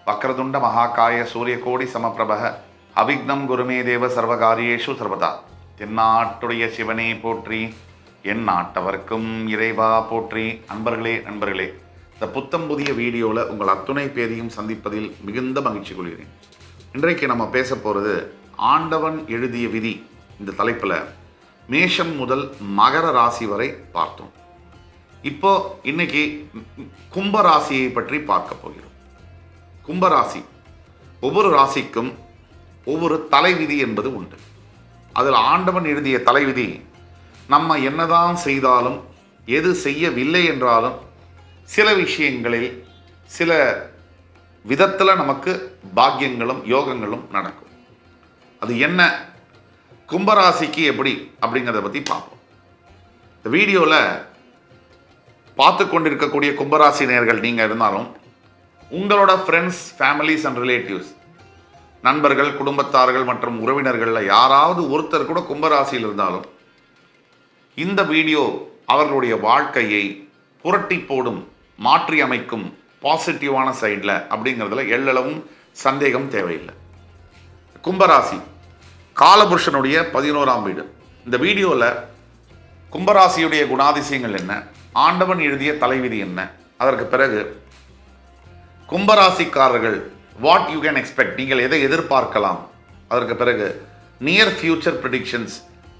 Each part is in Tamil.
வக்ரதுண்ட மகாகாய சூரியகோடி சமப்பிரபக அவிக்னம் குருமே தேவ சர்வகாரியேஷு சர்வதா. தென்னாட்டுடைய சிவனே போற்றி, என் நாட்டவர்க்கும் இறைவா போற்றி. நண்பர்களே, இந்த புத்தம் புதிய வீடியோவில் உங்கள் அத்துணை பேரையும் சந்திப்பதில் மிகுந்த மகிழ்ச்சி கொள்கிறேன். இன்றைக்கு நம்ம பேச போகிறது ஆண்டவன் எழுதிய விதி. இந்த தலைப்பில் மேஷம் முதல் மகர ராசி வரை பார்த்தோம். இன்னைக்கு கும்பராசியை பற்றி பார்க்க போகிறோம். கும்பராசி, ஒவ்வொரு ராசிக்கும் ஒவ்வொரு தலைவிதி என்பது உண்டு. அதில் ஆண்டவன் எழுதிய தலைவிதி நம்ம என்னதான் செய்தாலும், எது செய்யவில்லை என்றாலும், சில விஷயங்களில் சில விதத்தில் நமக்கு பாக்கியங்களும் யோகங்களும் நடக்கும். அது என்ன, கும்பராசிக்கு எப்படி அப்படிங்கிறத பற்றி பார்ப்போம். இந்த வீடியோவில் பார்த்து கொண்டிருக்கக்கூடிய கும்பராசி நேயர்கள் நீங்கள் இருந்தாலும், உங்களோட ஃப்ரெண்ட்ஸ், ஃபேமிலிஸ் அண்ட் ரிலேட்டிவ்ஸ், நண்பர்கள், குடும்பத்தார்கள் மற்றும் உறவினர்களில் யாராவது ஒருத்தர் கூட கும்பராசியில் இருந்தாலும் இந்த வீடியோ அவர்களுடைய வாழ்க்கையை புரட்டி போடும், மாற்றி அமைக்கும் பாசிட்டிவான சைடில் அப்படிங்கிறதுல எல்லளவும் சந்தேகம் தேவையில்லை. கும்பராசி காலபுருஷனுடைய 11ஆம் வீடு. இந்த வீடியோவில் கும்பராசியுடைய குணாதிசயங்கள் என்ன, ஆண்டவன் எழுதிய தலைவிதி என்ன, அதற்கு பிறகு கும்பராசிக்காரர்கள் வாட் யூ கேன் எக்ஸ்பெக்ட், நீங்கள் எதை எதிர்பார்க்கலாம், அதற்கு பிறகு நியர் ஃபியூச்சர் ப்ரிடிக்ஷன்ஸ்,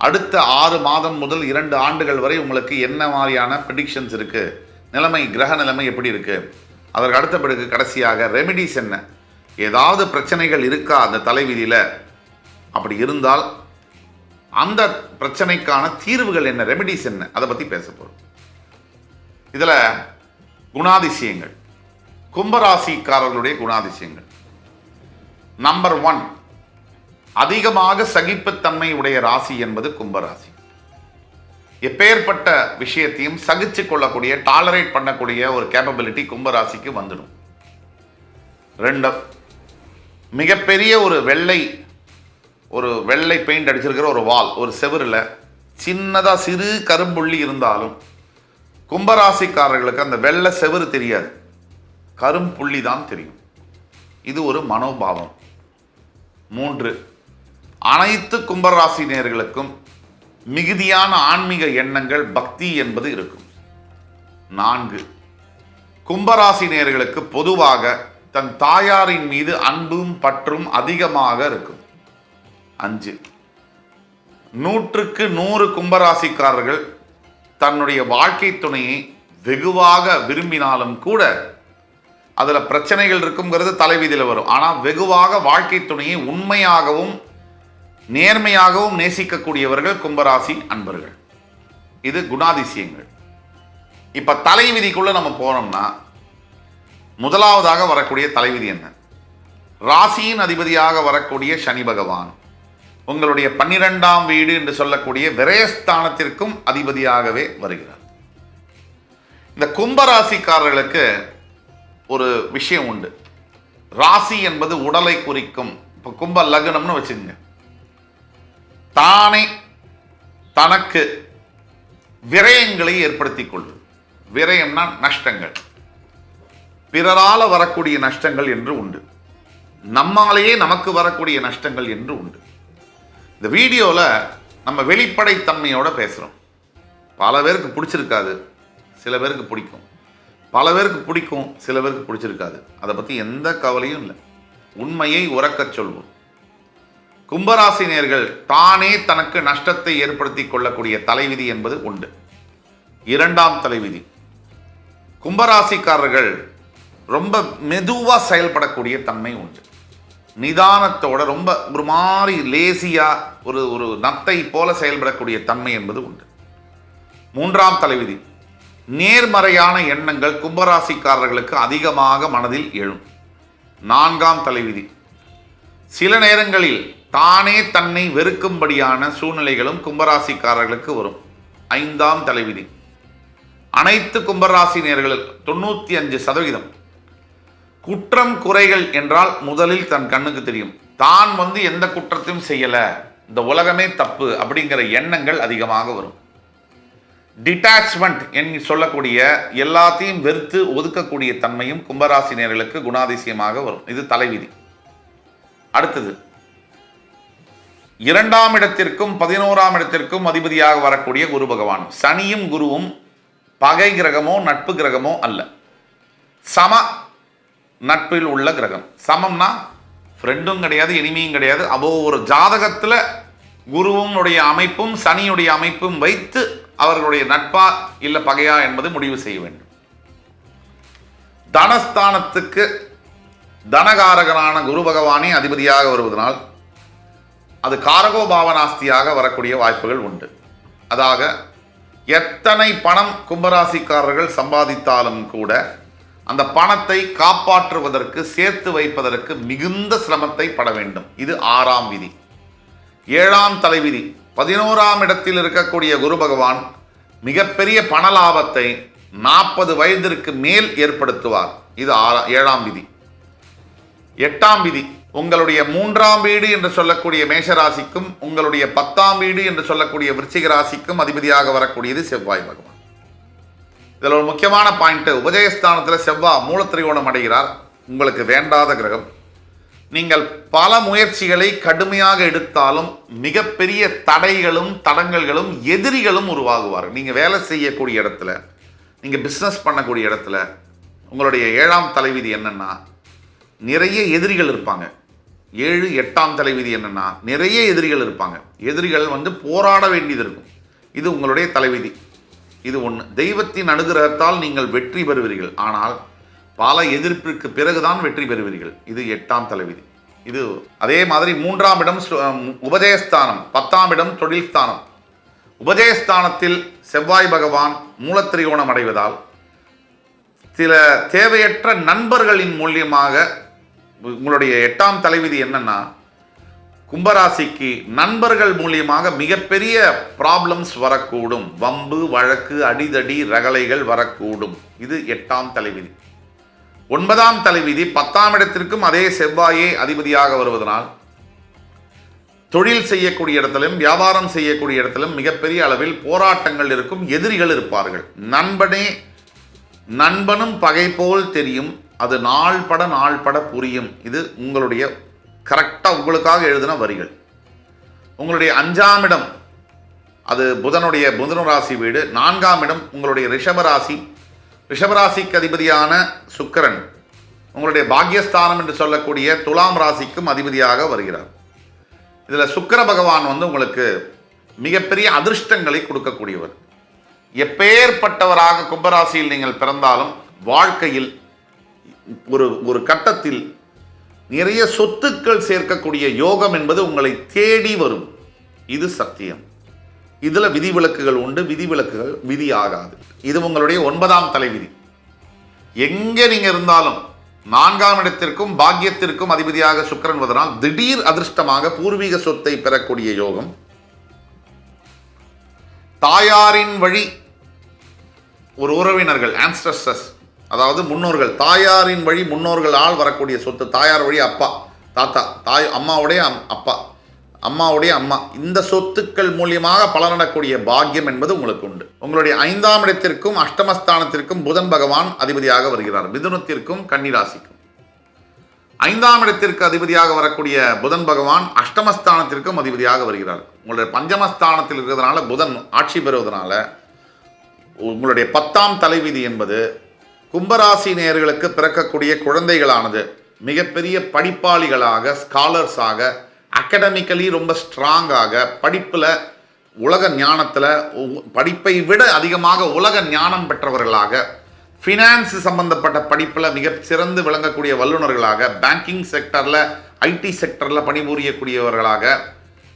அடுத்த 6 மாதம் முதல் 2 ஆண்டுகள் வரை உங்களுக்கு என்ன மாதிரியான ப்ரிடிக்ஷன்ஸ் இருக்குது, நிலைமை, கிரக நிலைமை எப்படி இருக்குது, அதற்கு அடுத்த பிறகு கடைசியாக ரெமிடிஸ் என்ன, ஏதாவது பிரச்சனைகள் இருக்கா அந்த தலைவிதியில், அப்படி இருந்தால் அந்த பிரச்சனைக்கான தீர்வுகள் என்ன, ரெமிடிஸ் என்ன, அதை பற்றி பேச போகிறோம். இதில் குணாதிசயங்கள், கும்பராசிக்காரர்களுடைய குணாதிசயங்கள். நம்பர் 1, அதிகமாக சகிப்புத்தன்மை உடைய ராசி என்பது கும்பராசி. எப்பேற்பட்ட விஷயத்தையும் சகிச்சு கொள்ளக்கூடிய, டாலரேட் பண்ணக்கூடிய ஒரு கேப்பபிலிட்டி கும்பராசிக்கு வந்துடும். 2, மிகப்பெரிய ஒரு வெள்ளை பெயிண்ட் அடிச்சிருக்கிற ஒரு வால், ஒரு செவரில் சின்னதாக சிறு கரும்புள்ளி இருந்தாலும் கும்பராசிக்காரர்களுக்கு அந்த வெள்ளை செவரு தெரியாது, கரும்புள்ளி தான் தெரியும். இது ஒரு மனோபாவம். 3, அனைத்து கும்பராசினியர்களுக்கும் மிகுதியான ஆன்மீக எண்ணங்கள், பக்தி என்பது இருக்கும். 4, கும்பராசினியர்களுக்கு பொதுவாக தன் தாயாரின் மீது அன்பும் பற்றும் அதிகமாக இருக்கும். 5, 100க்கு 100 கும்பராசிக்காரர்கள் தன்னுடைய வாழ்க்கை துணையை வெகுவாக விரும்பினாலும் கூட அதில் பிரச்சனைகள் இருக்குங்கிறது தலைவிதியில் வரும். ஆனால் வெகுவாக வாழ்க்கை துணையை உண்மையாகவும் நேர்மையாகவும் நேசிக்கக்கூடியவர்கள் கும்பராசி அன்பர்கள். இது குணாதிசயங்கள். இப்போ தலைவிதிக்குள்ள நம்ம போனோம்னா, முதலாவதாக வரக்கூடிய தலைவிதி என்ன, ராசியின் அதிபதியாக வரக்கூடிய சனி பகவான் உங்களுடைய 12ஆம் வீடு என்று சொல்லக்கூடிய விரயஸ்தானத்திற்கும் அதிபதியாகவே வருகிறார். இந்த கும்பராசிக்காரர்களுக்கு ஒரு விஷயம் உண்டு. ராசி என்பது உடலை குறிக்கும். இப்போ கும்ப லக்னம்னு வச்சுக்கோங்க, தானே தனக்கு விரயங்களை ஏற்படுத்திக் கொள்வது. விரயம்னா நஷ்டங்கள், பிறரால் வரக்கூடிய நஷ்டங்கள் என்று உண்டு, நம்மாலேயே நமக்கு வரக்கூடிய நஷ்டங்கள் என்று உண்டு. இந்த வீடியோவில் நம்ம வெளிப்படைத்தன்மையோட பேசுகிறோம். பல பேருக்கு பிடிச்சிருக்காது, சில பேருக்கு பிடிக்கும். பல பேருக்கு பிடிக்கும், சில பேருக்கு பிடிச்சிருக்காது. அதை பற்றி எந்த கவலையும் இல்லை. உண்மையை உரக்கச் சொல்வோம். கும்பராசினியர்கள் தானே தனக்கு நஷ்டத்தை ஏற்படுத்தி கொள்ளக்கூடிய தலைவிதி என்பது உண்டு. 2ஆம் தலைவிதி, கும்பராசிக்காரர்கள் ரொம்ப மெதுவாக செயல்படக்கூடிய தன்மை உண்டு. நிதானத்தோட ரொம்ப ஒரு மாதிரி லேசியாக ஒரு நத்தை போல செயல்படக்கூடிய தன்மை என்பது உண்டு. 3ஆம் தலைவிதி, நேர்மறையான எண்ணங்கள் கும்பராசிக்காரர்களுக்கு அதிகமாக மனதில் எழும். 4ஆம் தலைவிதி, சில நேரங்களில் தானே தன்னை வெறுக்கும்படியான சூழ்நிலைகளும் கும்பராசிக்காரர்களுக்கு வரும். 5ஆம் தலைவிதி, அனைத்து கும்பராசினியர்களில் 95% குற்றம் குறைகள் என்றால் முதலில் தன் கண்ணுக்கு தெரியும். தான் எந்த குற்றத்தையும் செய்யலை, இந்த உலகமே தப்பு அப்படிங்கிற எண்ணங்கள் அதிகமாக வரும். டிட்டாச்மெண்ட் என்று சொல்லக்கூடிய எல்லாத்தையும் வெறுத்து ஒதுக்கக்கூடிய தன்மையும் கும்பராசினியர்களுக்கு குணாதிசயமாக வரும். இது தலைவிதி. அடுத்தது 2ஆம் இடத்திற்கும் 11ஆம் இடத்திற்கும் அதிபதியாக வரக்கூடிய குரு பகவான். சனியும் குருவும் பகை கிரகமோ நட்பு கிரகமோ அல்ல, சம நட்பில் உள்ள கிரகம். சமம்னா ஃப்ரெண்டும் கிடையாது, எனிமையும் கிடையாது. அப்போ ஒரு ஜாதகத்தில் குருவுடைய அமைப்பும் சனியுடைய அமைப்பும் வைத்து அவர்களுடைய நட்பா இல்லை பகையா என்பது முடிவு செய்ய வேண்டும். தனஸ்தானத்துக்கு தனகாரகனான குரு பகவானே அதிபதியாக வருவதனால் அது காரகோ பாவனாஸ்தியாக வரக்கூடிய வாய்ப்புகள் உண்டு. அதாக எத்தனை பணம் கும்பராசிக்காரர்கள் சம்பாதித்தாலும் கூட அந்த பணத்தை காப்பாற்றுவதற்கு சேர்த்து வைப்பதற்கு மிகுந்த சிரமத்தை பட வேண்டும். இது 6ஆம் விதி. 7ஆம் தலைவிதி 11ஆம் இடத்தில் இருக்கக்கூடிய குரு பகவான் மிகப்பெரிய பண லாபத்தை 40 வயதிற்கு மேல் ஏற்படுத்துவார். இது 7ஆம் விதி. 8ஆம் விதி உங்களுடைய 3ஆம் வீடு என்று சொல்லக்கூடிய மேஷராசிக்கும் உங்களுடைய 10ஆம் வீடு என்று சொல்லக்கூடிய விருச்சிக ராசிக்கும் அதிபதியாக வரக்கூடியது செவ்வாய் பகவான். இதில் ஒரு முக்கியமான பாயிண்ட், உபஜயஸ்தானத்தில் செவ்வாய் மூலத்திரிகோணம் அடைகிறார். உங்களுக்கு வேண்டாத கிரகம். நீங்கள் பல முயற்சிகளை கடுமையாக எடுத்தாலும் மிகப்பெரிய தடைகளும் தடங்கல்களும் எதிரிகளும் உருவாகுவார்கள். நீங்கள் வேலை செய்யக்கூடிய இடத்துல, நீங்கள் பிஸ்னஸ் பண்ணக்கூடிய இடத்துல உங்களுடைய 7ஆம் தலைவிதி என்னன்னா நிறைய எதிரிகள் இருப்பாங்க. 7, 8ஆம் தலைவிதி என்னன்னா நிறைய எதிரிகள் இருப்பாங்க. எதிரிகள் போராட வேண்டியது இருக்கும். இது உங்களுடைய தலைவிதி. இது ஒன்று. தெய்வத்தின் அனுகிரகத்தால் நீங்கள் வெற்றி பெறுவீர்கள். ஆனால் பல எதிர்ப்பிற்கு பிறகுதான் வெற்றி பெறுவீர்கள். இது 8ஆம் தலைவிதி. இது அதே மாதிரி 3ஆம் இடம் உபஜயஸ்தானம், 10ஆம் இடம் தொழில் ஸ்தானம். உபஜயஸ்தானத்தில் செவ்வாய் பகவான் மூலத்திரிகோணம் அடைவதால் சில தேவையற்ற நண்பர்களின் மூலியமாக உங்களுடைய 8ஆம் தலைவிதி என்னன்னா கும்பராசிக்கு நண்பர்கள் மூலியமாக மிகப்பெரிய ப்ராப்ளம்ஸ் வரக்கூடும். வம்பு வழக்கு அடிதடி ரகளைகள் வரக்கூடும். இது 8ஆம் தலைவிதி. 9ஆம் தலைவிதி 10ஆம் இடத்திற்கும் அதே செவ்வாயே அதிபதியாக வருவதனால் தொழில் செய்யக்கூடிய இடத்திலும் வியாபாரம் செய்யக்கூடிய இடத்திலும் மிகப்பெரிய அளவில் போராட்டங்கள் இருக்கும். எதிரிகள் இருப்பார்கள். நண்பனும் பகை போல் தெரியும், அது நாள் பட புரியும். இது உங்களுடைய கரெக்டாக உங்களுக்காக எழுதின வரிகள். உங்களுடைய 5ஆம் இடம் அது புதன ராசி வீடு. 4ஆம் இடம் உங்களுடைய ரிஷபராசிக்கு அதிபதியான சுக்கிரன் உங்களுடைய பாக்யஸ்தானம் என்று சொல்லக்கூடிய துலாம் ராசிக்கும் அதிபதியாக வருகிறார். இதில் சுக்கிர பகவான் உங்களுக்கு மிகப்பெரிய அதிர்ஷ்டங்களை கொடுக்கக்கூடியவர். எப்பேற்பட்டவராக கும்பராசியில் நீங்கள் பிறந்தாலும் வாழ்க்கையில் ஒரு கட்டத்தில் நிறைய சொத்துக்கள் சேர்க்கக்கூடிய யோகம் என்பது உங்களை தேடி வரும். இது சத்தியம். இதில் விதிவிலக்குகள் உண்டு. விதிவிலக்குகள் விதி ஆகாது. இது உங்களுடைய 9ஆம் தலைவிதி. எங்கே நீங்கள் இருந்தாலும் 4ஆம் இடத்திற்கும் பாக்கியத்திற்கும் அதிபதியாக சுக்கிரன் வருவதனால் திடீர் அதிர்ஷ்டமாக பூர்வீக சொத்தை பெறக்கூடிய யோகம். தாயாரின் வழி ஒரு உறவினர்கள் ஆன்ஸ்டர்ஸஸ், அதாவது முன்னோர்கள், தாயாரின் வழி முன்னோர்களால் வரக்கூடிய சொத்து. தாயார் வழி அப்பா, தாத்தா, அம்மாவுடைய அப்பா, அம்மாவுடைய அம்மா, இந்த சொத்துக்கள் மூலியமாக பலனடக்கூடிய பாக்கியம் என்பது உங்களுக்கு உண்டு. உங்களுடைய 5ஆம் இடத்திற்கும் அஷ்டமஸ்தானத்திற்கும் புதன் பகவான் அதிபதியாக வருகிறார். மிதுனத்திற்கும் கன்னிராசிக்கும் 5ஆம் இடத்திற்கு அதிபதியாக வரக்கூடிய புதன் பகவான் அஷ்டமஸ்தானத்திற்கும் அதிபதியாக வருகிறார். உங்களுடைய பஞ்சமஸ்தானத்தில் இருக்கிறதுனால புதன் ஆட்சி பெறுவதனால உங்களுடைய 10ஆம் தலைவிதி என்பது கும்பராசி நேயர்களுக்கு பிறக்கக்கூடிய குழந்தைகளானது மிகப்பெரிய படிப்பாளிகளாக, ஸ்காலர்ஸாக, அகடமிக்கலி ரொம்ப ஸ்ட்ராங்காக, படிப்பில் உலக ஞானத்தில் படிப்பை விட அதிகமாக உலக ஞானம் பெற்றவர்களாக, ஃபினான்ஸ் சம்பந்தப்பட்ட படிப்பில் மிக சிறந்து விளங்கக்கூடிய வல்லுநர்களாக, பேங்கிங் செக்டரில் ஐடி செக்டரில் பணிபுரியக்கூடியவர்களாக,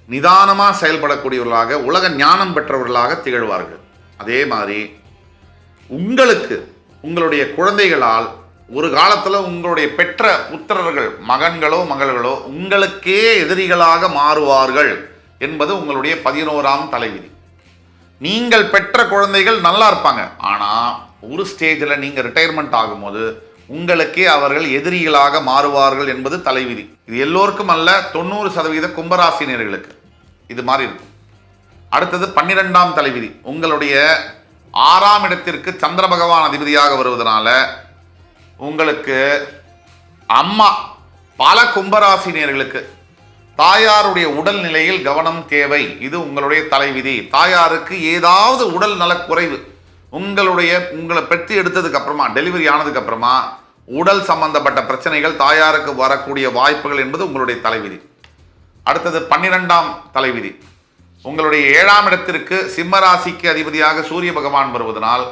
நிதானமாக செயல்படக்கூடியவர்களாக, உலக ஞானம் பெற்றவர்களாக திகழ்வார்கள். அதே மாதிரி உங்களுடைய குழந்தைகளால் ஒரு காலத்தில் உங்களுடைய பெற்ற புத்திரர்கள், மகன்களோ மகள்களோ உங்களுக்கே எதிரிகளாக மாறுவார்கள் என்பது உங்களுடைய 11ஆம் தலைவிதி. நீங்கள் பெற்ற குழந்தைகள் நல்லா இருப்பாங்க, ஆனால் ஒரு ஸ்டேஜில் நீங்கள் ரிட்டையர்மெண்ட் ஆகும்போது உங்களுக்கே அவர்கள் எதிரிகளாக மாறுவார்கள் என்பது தலைவிதி. இது எல்லோருக்கும் அல்ல, 90% கும்பராசினியர்களுக்கு இது மாதிரி இருக்கும். அடுத்தது 12ஆம் தலைவிதி. உங்களுடைய 6ஆம் இடத்திற்கு சந்திர பகவான் அதிபதியாக வருவதனால உங்களுக்கு அம்மா பல கும்பராசினியர்களுக்கு தாயாருடைய உடல் நிலையில் கவனம் தேவை. இது உங்களுடைய தலைவிதி. தாயாருக்கு ஏதாவது உடல் நலக்குறைவு உங்களை பெற்று எடுத்ததுக்கு அப்புறமா, டெலிவரி ஆனதுக்கு அப்புறமா உடல் சம்பந்தப்பட்ட பிரச்சனைகள் தாயாருக்கு வரக்கூடிய வாய்ப்புகள் என்பது உங்களுடைய தலைவிதி. அடுத்தது 12ஆம் தலைவிதி. உங்களுடைய 7ஆம் இடத்திற்கு சிம்ம ராசிக்கு அதிபதியாக சூரிய பகவான் வருவதனால்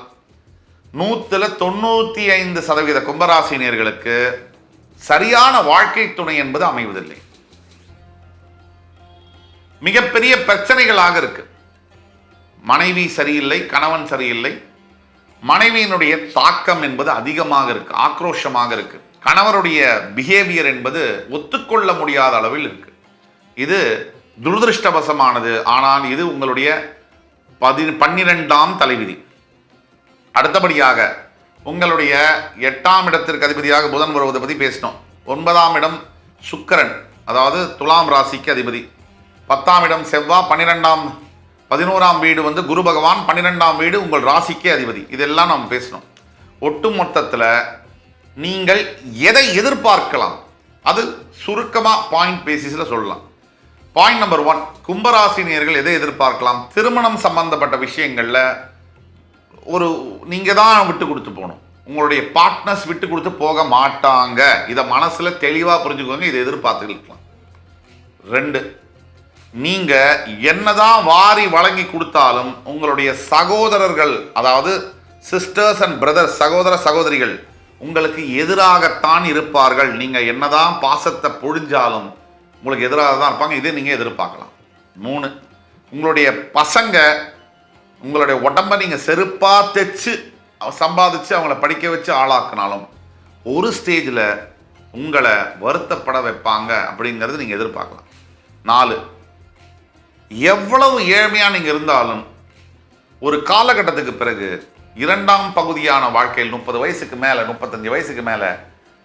95% கும்பராசினியர்களுக்கு சரியான வாழ்க்கை துணை என்பது அமைவதில்லை. மிகப்பெரிய பிரச்சனைகளாக இருக்கு. மனைவி சரியில்லை, கணவன் சரியில்லை, மனைவியினுடைய தாக்கம் என்பது அதிகமாக இருக்கு, ஆக்ரோஷமாக இருக்கு. கணவருடைய பிஹேவியர் என்பது ஒத்துக்கொள்ள முடியாத அளவில் இருக்கு. இது துரதிருஷ்டவசமானது. ஆனால் இது உங்களுடைய 12ஆம் தலைவிதி. அடுத்தபடியாக உங்களுடைய 8ஆம் இடத்திற்கு அதிபதியாக புதன் வருவதை பற்றி பேசினோம். 9ஆம் இடம் சுக்கிரன், அதாவது துலாம் ராசிக்கு அதிபதி. 10ஆம் இடம் செவ்வாய், 11ஆம் வீடு குரு பகவான், 12ஆம் வீடு உங்கள் ராசிக்கே அதிபதி. இதெல்லாம் நாம் பேசணும். ஒட்டு மொத்தத்தில் நீங்கள் எதை எதிர்பார்க்கலாம் அது சுருக்கமாக பாயிண்ட் பேசிஸில் சொல்லலாம். பாயிண்ட் நம்பர் 1, கும்பராசினியர்கள் எதை எதிர்பார்க்கலாம்? திருமணம் சம்பந்தப்பட்ட விஷயங்களில் நீங்கள் தான் விட்டு கொடுத்து போகணும். உங்களுடைய பார்ட்னர்ஸ் விட்டு கொடுத்து போக மாட்டாங்க. இதை மனசில் தெளிவாக புரிஞ்சுக்கோங்க. இதை எதிர்பார்த்து இருக்கலாம். 2, நீங்கள் என்னதான் வாரி வழங்கி கொடுத்தாலும் உங்களுடைய சகோதரர்கள், அதாவது சிஸ்டர்ஸ் அண்ட் பிரதர்ஸ், சகோதர சகோதரிகள் உங்களுக்கு எதிராகத்தான் இருப்பார்கள். நீங்கள் என்னதான் பாசத்தை பொழிஞ்சாலும் உங்களுக்கு எதிராக தான் இருப்பாங்க. இதை நீங்கள் எதிர்பார்க்கலாம். 3, உங்களுடைய பசங்க உங்களுடைய உடம்பை நீங்கள் செருப்பாக தைச்சு சம்பாதிச்சு அவங்கள படிக்க வச்சு ஆளாக்குனாலும் ஒரு ஸ்டேஜில் உங்களை வருத்தப்பட வைப்பாங்க அப்படிங்கிறது நீங்கள் எதிர்பார்க்கலாம். 4, எவ்வளவு ஏழ்மையாக நீங்கள் இருந்தாலும் ஒரு காலகட்டத்துக்கு பிறகு 2ஆம் பகுதியான வாழ்க்கையில் 30 வயசுக்கு மேலே, 35 வயசுக்கு மேலே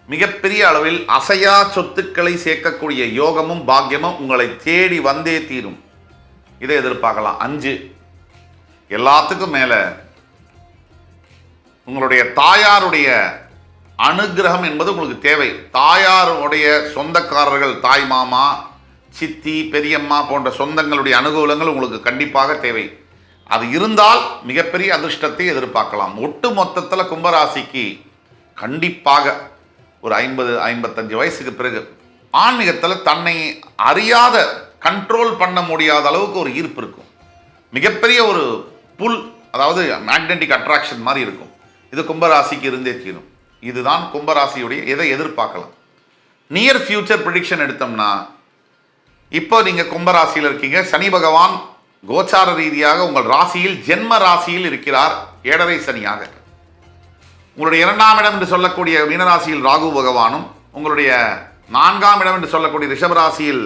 மிகப்பெரிய அளவில் அசையா சொத்துக்களை சேர்க்கக்கூடிய யோகமும் பாக்கியமும் உங்களை தேடி வந்தே தீரும். இதை எதிர்பார்க்கலாம். 5, எல்லாத்துக்கும் மேலே உங்களுடைய தாயாருடைய அனுகிரகம் என்பது உங்களுக்கு தேவை. தாயாருடைய சொந்தக்காரர்கள், தாய் மாமா, சித்தி, பெரியம்மா போன்ற சொந்தங்களுடைய அனுகூலங்கள் உங்களுக்கு கண்டிப்பாக தேவை. அது இருந்தால் மிகப்பெரிய அதிர்ஷ்டத்தை எதிர்பார்க்கலாம். ஒட்டு மொத்தத்தில் கும்பராசிக்கு கண்டிப்பாக ஒரு 50-55 வயசுக்கு பிறகு ஆன்மீகத்தில் தன்னை அறியாத, கண்ட்ரோல் பண்ண முடியாத அளவுக்கு ஒரு ஈர்ப்பு இருக்கும். மிகப்பெரிய ஒரு புல், அதாவது மேக்னெட்டிக் அட்ராக்ஷன் மாதிரி இருக்கும். இது கும்பராசிக்கு இருந்தே தீரும். இதுதான் கும்பராசியுடைய எதை எதிர்பார்க்கலாம். நியர் ஃபியூச்சர் ப்ரிடிக்ஷன் எடுத்தோம்னா, இப்போ நீங்கள் கும்பராசியில் இருக்கீங்க. சனி பகவான் கோச்சார ரீதியாக உங்கள் ராசியில் ஜென்ம ராசியில் இருக்கிறார், 7.5 சனியாக. உங்களுடைய 2ஆம் இடம் என்று சொல்லக்கூடிய மீனராசியில் ராகு பகவானும், உங்களுடைய 4ஆம் இடம் என்று சொல்லக்கூடிய ரிஷபராசியில்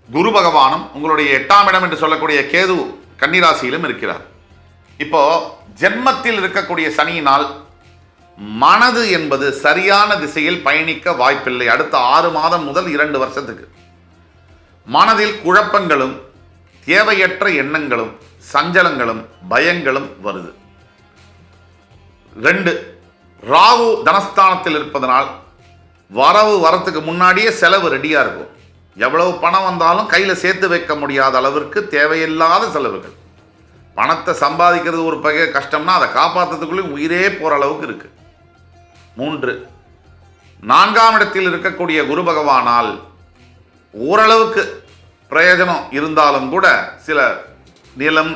குரு பகவானும், உங்களுடைய 8ஆம் இடம் என்று சொல்லக்கூடிய கேது கன்னிராசியிலும் இருக்கிறார். இப்போ ஜென்மத்தில் இருக்கக்கூடிய சனியினால் மனது என்பது சரியான திசையில் பயணிக்க வாய்ப்பில்லை. அடுத்த 6 மாதம் முதல் 2 வருஷத்துக்கு மனதில் குழப்பங்களும், தேவையற்ற எண்ணங்களும், சஞ்சலங்களும், பயங்களும் வருது. 2, ராகு தனஸ்தானத்தில் இருப்பதனால் வரத்துக்கு முன்னாடியே செலவு ரெடியாக இருக்கும். எவ்வளவு பணம் வந்தாலும் கையில் சேர்த்து வைக்க முடியாத அளவிற்கு தேவையில்லாத செலவுகள். பணத்தை சம்பாதிக்கிறது ஒரு பகை கஷ்டம்னா அதை காப்பாற்றுறதுக்குள்ளே உயிரே போகிற அளவுக்கு இருக்கு. 3, 4ஆம் இடத்தில் இருக்கக்கூடிய குரு பகவானால் ஓரளவுக்கு பிரயோஜனம் இருந்தாலும் கூட சில நிலம்,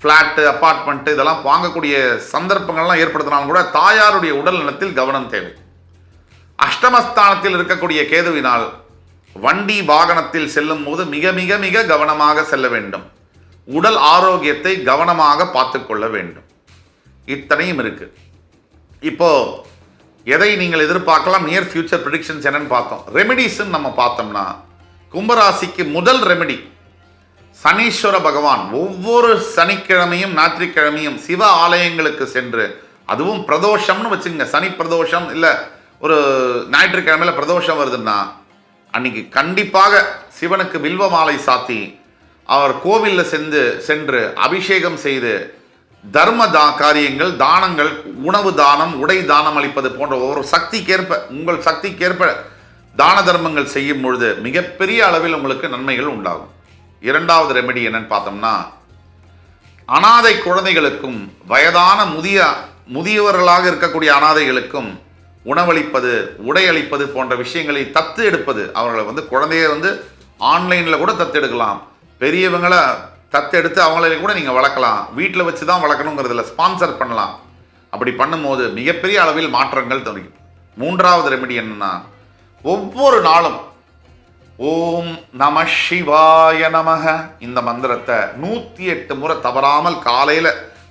ஃப்ளாட்டு, அப்பார்ட்மெண்ட்டு இதெல்லாம் வாங்கக்கூடிய சந்தர்ப்பங்கள்லாம் ஏற்படுத்தினாலும் கூட தாயாருடைய உடல் நலத்தில் கவனம் தேவை. அஷ்டமஸ்தானத்தில் இருக்கக்கூடிய கேதுவினால் வண்டி வாகனத்தில் செல்லும் போது மிக மிக மிக கவனமாக செல்ல வேண்டும். உடல் ஆரோக்கியத்தை கவனமாக பார்த்து கொள்ள வேண்டும். இத்தனையும் இருக்கு. இப்போ எதை நீங்கள் எதிர்பார்க்கலாம்? நியர் ஃபியூச்சர் ப்ரிடிக்ஷன்ஸ் என்னன்னு பார்த்தோம். ரெமெடிஸ்ன்னு நம்ம பார்த்தோம்னா, கும்பராசிக்கு முதல் ரெமெடி சனீஸ்வர பகவான் ஒவ்வொரு சனிக்கிழமையும் ஞாயிற்றுக்கிழமையும் சிவ ஆலயங்களுக்கு சென்று, அதுவும் பிரதோஷம்னு வச்சுங்க, சனி பிரதோஷம் இல்லை ஒரு ஞாயிற்றுக்கிழமையில பிரதோஷம் வருதுன்னா அன்னைக்கு கண்டிப்பாக சிவனுக்கு வில்வ மாலை சாத்தி அவர் கோவிலில் சென்று அபிஷேகம் செய்து தர்ம காரியங்கள், தானங்கள், உணவு தானம், உடை தானம் அளிப்பது போன்ற ஒரு சக்திக்கேற்ப, உங்கள் சக்திக்கேற்ப தான தர்மங்கள் செய்யும் பொழுது மிகப்பெரிய அளவில் உங்களுக்கு நன்மைகள் உண்டாகும். இரண்டாவது ரெமெடி என்னன்னு பார்த்தோம்னா, அனாதை குழந்தைகளுக்கும் வயதான முதியவர்களாக இருக்கக்கூடிய அனாதைகளுக்கும் உணவளிப்பது, உடை அளிப்பது போன்ற விஷயங்களை தத்து எடுப்பது. அவர்களை குழந்தைய ஆன்லைனில் கூட தத்து எடுக்கலாம், பெரியவங்களை தத்தெடுத்து அவங்கள கூட நீங்கள் வளர்க்கலாம். வீட்டில் வச்சு தான் வளர்க்கணுங்கிறதுல ஸ்பான்சர் பண்ணலாம். அப்படி பண்ணும்போது மிகப்பெரிய அளவில் மாற்றங்கள் தெரியும். மூன்றாவது ரெமெடி என்னன்னா, ஒவ்வொரு நாளும் ஓம் நம சிவாய நமக இந்த மந்திரத்தை 108 முறை தவறாமல் காலையில்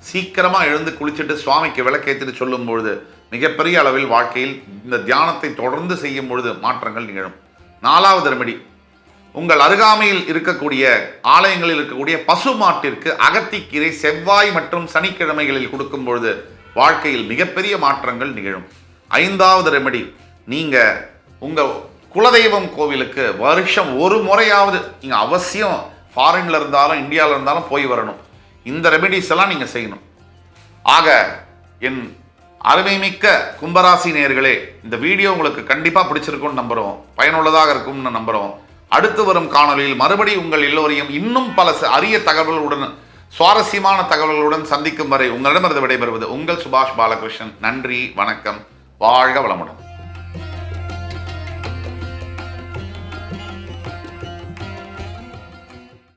சீக்கிரமாக எழுந்து குளிச்சுட்டு சுவாமிக்கு விளக்கேற்றிட்டு சொல்லும் பொழுது மிகப்பெரிய அளவில் வாழ்க்கையில் இந்த தியானத்தை தொடர்ந்து செய்யும் பொழுது மாற்றங்கள் நிகழும். நாலாவது ரெமெடி, உங்கள் அருகாமையில் இருக்கக்கூடிய ஆலயங்களில் இருக்கக்கூடிய பசு மாட்டிற்கு அகத்திக்கீரை செவ்வாய் மற்றும் சனிக்கிழமைகளில் கொடுக்கும் பொழுது வாழ்க்கையில் மிகப்பெரிய மாற்றங்கள் நிகழும். ஐந்தாவது ரெமெடி, நீங்கள் உங்கள் குலதெய்வம் கோவிலுக்கு வருஷம் ஒரு முறையாவது நீங்கள் அவசியம் ஃபாரின்ல இருந்தாலும் இந்தியாவில் இருந்தாலும் போய் வரணும். இந்த ரெமெடிஸ் எல்லாம் நீங்கள் செய்யணும். ஆக என் அருமைமிக்க கும்பராசி நேயர்களே, இந்த வீடியோ உங்களுக்கு கண்டிப்பாக பிடிச்சிருக்கும்னு நம்புகிறோம், பயனுள்ளதாக இருக்கும்னு நம்புகிறோம். அடுத்து வரும் காணொலியில் மறுபடி உங்கள் எல்லோரையும் இன்னும் பல அரிய தகவல்களுடன், சுவாரஸ்யமான தகவல்களுடன் சந்திக்கும் வரை உங்களிடமிருந்து விடைபெறுவது உங்கள் சுபாஷ் பாலகிருஷ்ணன். நன்றி, வணக்கம், வாழ்க வளமுடன்.